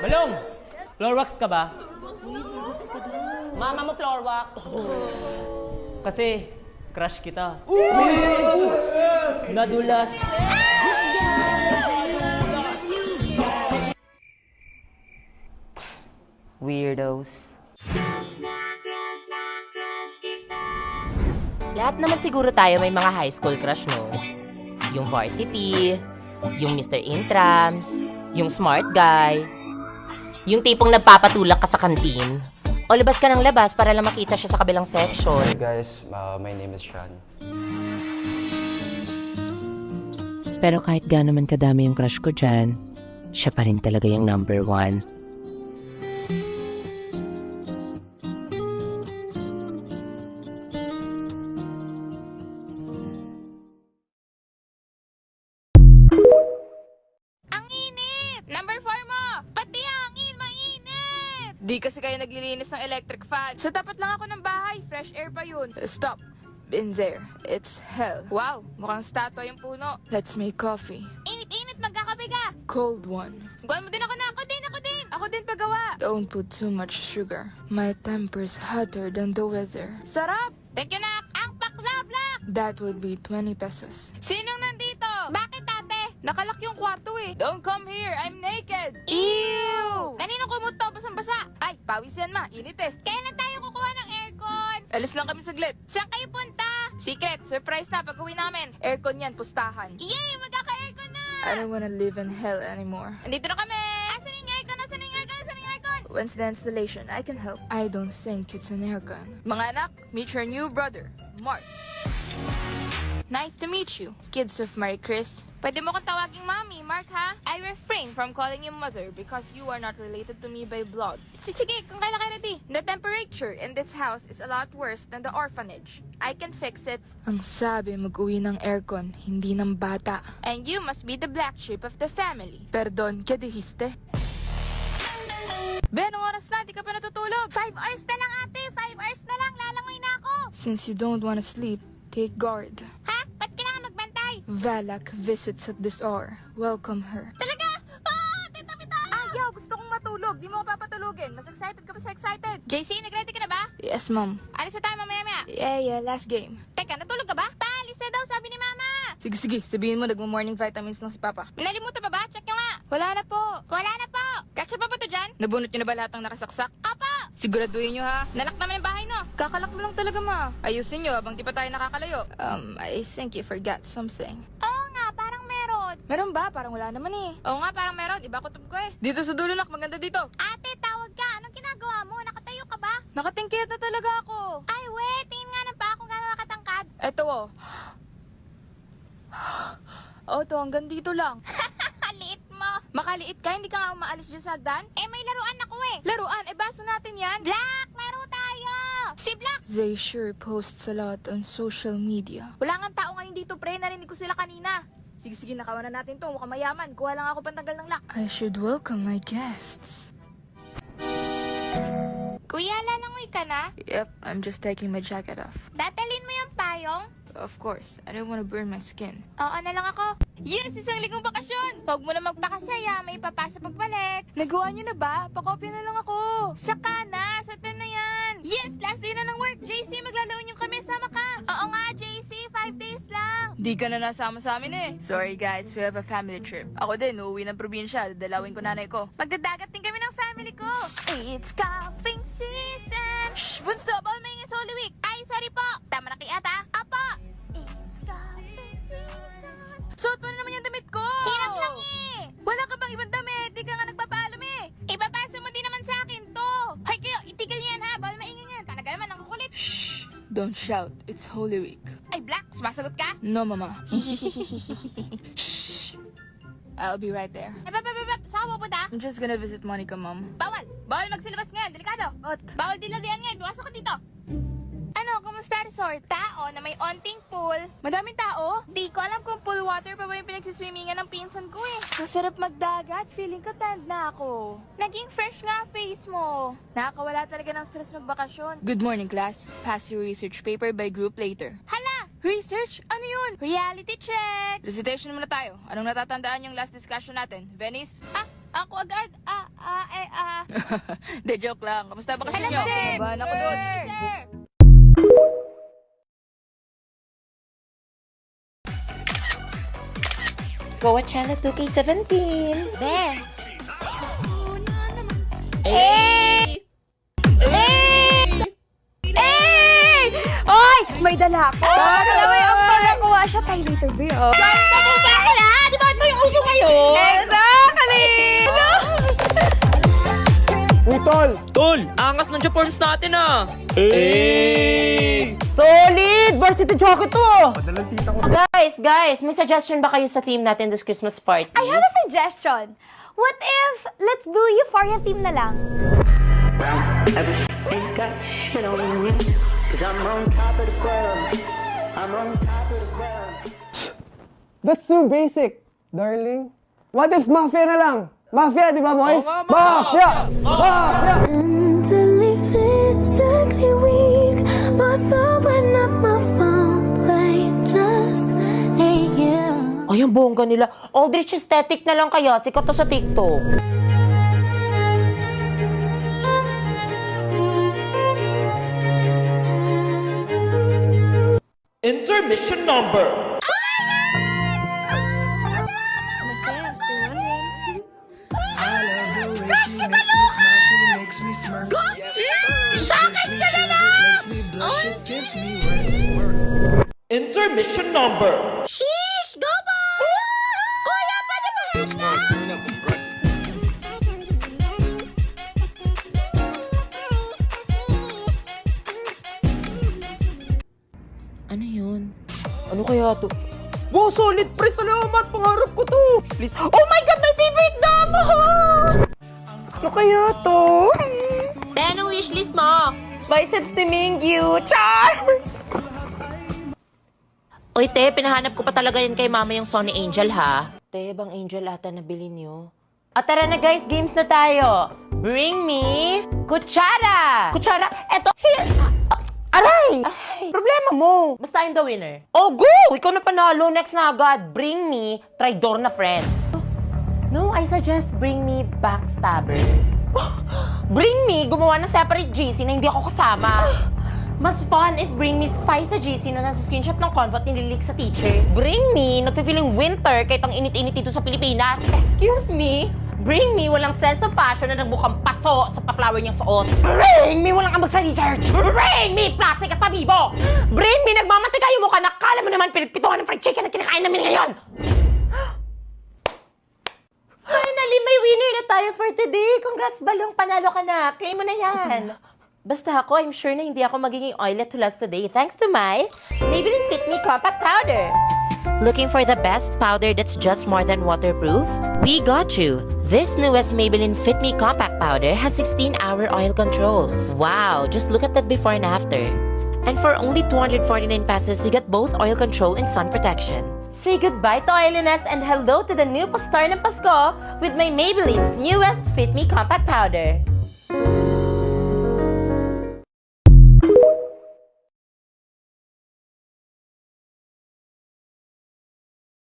Balong! Floor wax ka ba? Mama mo floor wax. Kasi, crush kita. Nadulas. Weirdos. Lahat naman siguro tayo may mga high school crush, no? Yung varsity, yung Mr. Intrams, yung smart guy, yung tipong nagpapatulak ka sa kantin, o labas ka ng labas para lang makita siya sa kabilang section. Hey guys, my name is Sean. Pero kahit gaano man kadami yung crush ko dyan, siya pa rin talaga yung number one. Ang init! Number 4 mo! Pati hangin, mainit! Di kasi kayo naglilinis ng electric fan. Sa tapat lang ako ng bahay, fresh air pa yun. Stop. Been there. It's hell. Wow, mukhang statwa yung puno. Let's make coffee. Init-init, magkakape ka! Cold one. Gawin mo din ako na. Ako din, ako din! Ako din paggawa. Don't put too much sugar. My temper's hotter than the weather. Sarap! Thank you, Nak! Ang paklablak! That would be 20 pesos. Sinong nandito? Bakit, ate? Nakalak yung kwarto eh. Don't come here, I'm naked. Ew! Kanino kumuto? Basang-basa. Ay, pawis yan ma. Init eh. Kailan tayo kukuha ng aircon? Alis lang kami saglit. Saan kayo punta? Secret. Surprise na pag uwi namin. Aircon yan, pustahan. Yay! Magkaka-aircon na! I don't wanna live in hell anymore. Andito na kami! Asan yung aircon? Asan yung aircon? Asan yung aircon? When's the installation? I can help. I don't think it's an aircon. Mga anak, meet your new brother, Mark. Nice to meet you, kids of Mary Chris. Pwede mo kang tawaging mommy, Mark, ha? I refrain from calling you mother because you are not related to me by blood. Sige, kung kailan kayo ready. The temperature in this house is a lot worse than the orphanage. I can fix it. Ang sabi, mag-uwi ng aircon, hindi ng bata. And you must be the black sheep of the family. Perdon, ¿qué dijiste? Ben, anong oras na? Di ka pa natutulog. 5 hours na lang, ate. 5 hours na lang. Lalangoy na ako. Since you don't wanna sleep, take guard. Ha? Ba't kailangan magbantay? Valak visits at this hour. Welcome her. Talaga? Tita Pita! Ayaw, gusto kong matulog. Di mo ako papatulogin. Mas excited ka pa sa excited. JC, nag-ready ka na ba? Yes, ma'am. Alis na tayo mamaya-maya. Yeah, last game. Teka, natulog ka ba? Paalis na daw, sabi ni mama. Sige, sabihin mo, nagmo-morning vitamins lang si papa. Minalimutan pa ba? Check nyo nga. Wala na po. Wala na po. Kasya pa ba to dyan? Nabunot nyo na ba lahat ng nakasaksak? Apa! Siguraduhin nyo ha. Nalak naman yung bahay no. Kakalak mo lang talaga ma. Ayusin nyo habang di pa tayo nakakalayo. I think you forgot something. Oo nga, parang meron. Meron ba? Parang wala naman eh. Oo nga, parang meron. Iba kutob ko eh. Dito sa dulo nak, maganda dito. Ate, tawag ka. Anong ginagawa mo? Nakatayo ka ba? Nakatingkit na talaga ako. Ay, wait. Tingin nga ng pa kung gano'n nakatangkad. Eto oh. Oh, to hanggang dito lang. Liit mo. Makaliit ka, hindi ka nga umaalis dyan sa hagdan? Eh, may laruan ako eh. Laruan? Eh, basa natin yan. Black, laro tayo. Si Black. They sure posts a lot on social media. Wala nga tao ngayon dito, pre. Narinig ko sila kanina. Sige, nakawan na natin to. Mukhang mayaman. Kuha lang ako pantanggal ng lock. I should welcome my guests. Kuya, lalangoy ka na? Yep, I'm just taking my jacket off. Dadalhin mo yung payong? Of course, I don't want to burn my skin. Oo na lang ako. Yes, isang linggong bakasyon! Huwag mo na magpakasaya, may papasa pagbalik. Nagawa niyo na ba? Pakopya na lang ako. Saka na, sa 10 na yan. Yes, last day na ng work. JC, maglalaon yung kami, sama ka. Oo nga, JC, 5 days lang. Di ka na nasama sa amin eh. Sorry guys, we have a family trip. Ako din, uuwi ng probinsya, dadalawin ko nanay ko. Magdadagat din kami ng family ko. It's coughing season. Shh, bunso, bawal maingay sa Holy Week. Ay, sorry po. Tama na kay ata. Apa? It's coughing season. Suot mo na naman yung damit ko. Hirap lang eh. Wala ka bang ibang damit? Di ka nga nagpapaalam eh. Ipapasa mo din naman sa akin to. Hay kayo, itigil niyo yan ha. Bawal maingay yan. Talaga naman, ang kukulit. Shh. Don't shout. It's Holy Week. Ay, Black, sumasagot ka? No, mama. Shh. I'll be right there. Ay, saan ka pupunta? I'm just gonna visit Monica, mom. Bawal! Bawal magsilabas ngayon, delikado. What? Bawal dinalian ngayon, pumasok ka dito. Ano, kumusta resort? Tao na may onting pool. Madaming tao? Di ko alam kung pool water pa ba yung pinagsiswimmingan ng pinsan ko eh. Masarap magdagat, feeling ko tanned na ako. Naging fresh nga face mo. Nakakawala talaga ng stress magbakasyon. Good morning, class. Pass your research paper by group later. Hala! Research? Ano yun? Reality check! Recitation muna tayo. Anong natatandaan yung last discussion natin? Venice? Ako agad. De, joke lang. Kamusta ba kasi nyo? Bahan ako doon. Coachella 2K17. There. Hey! Hey! Hey! Oy! May dala ako! Alam mo yung pagkakuha siya, tayo later, B, oh. Ganda mo ba sila? Di ba ito yung uso ngayon? Exactly! Uy, tol! Tol, angas ng Japorms natin ah! Solid! Varsity jacket to! Madalang tita ko. Guys, may suggestion ba kayo sa theme natin this Christmas party? I have a suggestion. What if, let's do Euphoria theme na lang? Everything got shit on me, 'cause I'm on top of the world. I'm on top of the world. That's too basic, darling. What if mafia na lang? Mafia, di ba, boys? Mafia! Mafia! Mentally, physically weak, must know when up my phone play just ain't you. Ay, ang bongga nila. Aldrich aesthetic na lang kaya. Sikat to sa TikTok. Intermission number! Intermission number! Sheesh! Go, boy! Kuya, pwede ba Ano yun? Ano kaya to? Wow, solid pre! Salamat! Pangarap ko to! Please. Oh my God! My favorite dama! Ano kaya to? Te, anong wishlist mo? Biceps to Mingyu! Char! Oy, te, pinahanap ko pa talaga yan kay mama yung Sony Angel, ha? Te, bang Angel ata nabili niyo? At tara na guys, games na tayo! Bring me kutsara! Kutsara? Eto, here! Aray! Ay, problema mo. Basta I'm the winner. Oh, go! Ikaw na panalo. Next na agad. Bring me traidor na friend. No, I suggest bring me backstabber. Bring me gumawa ng separate GC na hindi ako kasama. Mas fun if bring me spy sa GC na nasa screenshot ng convo at nililik sa teachers. Bring me nagfe-feeling winter kahit ang init-init dito sa Pilipinas. Excuse me? Bring me walang sense of fashion na nagbukang paso sa pa-flower niyang suot. Bring me walang ambag sa research. Bring me plastic at pabibo. Bring me nagmamantika yung mukha na kala mo naman pinagpituhan ng fried chicken na kinakain namin ngayon. Finally, may winner na tayo for today. Congrats, Balong. Panalo ka na. Claim mo na yan. Basta ako, I'm sure na hindi ako magiging oilet to last today thanks to my Maybelline Fit Me Compact Powder. Looking for the best powder that's just more than waterproof? We got you! This newest Maybelline Fit Me Compact Powder has 16-hour oil control. Wow, just look at that before and after. And for only 249 pesos, you get both oil control and sun protection. Say goodbye to oiliness and hello to the new pastar ng Pasko with my Maybelline's newest Fit Me Compact Powder.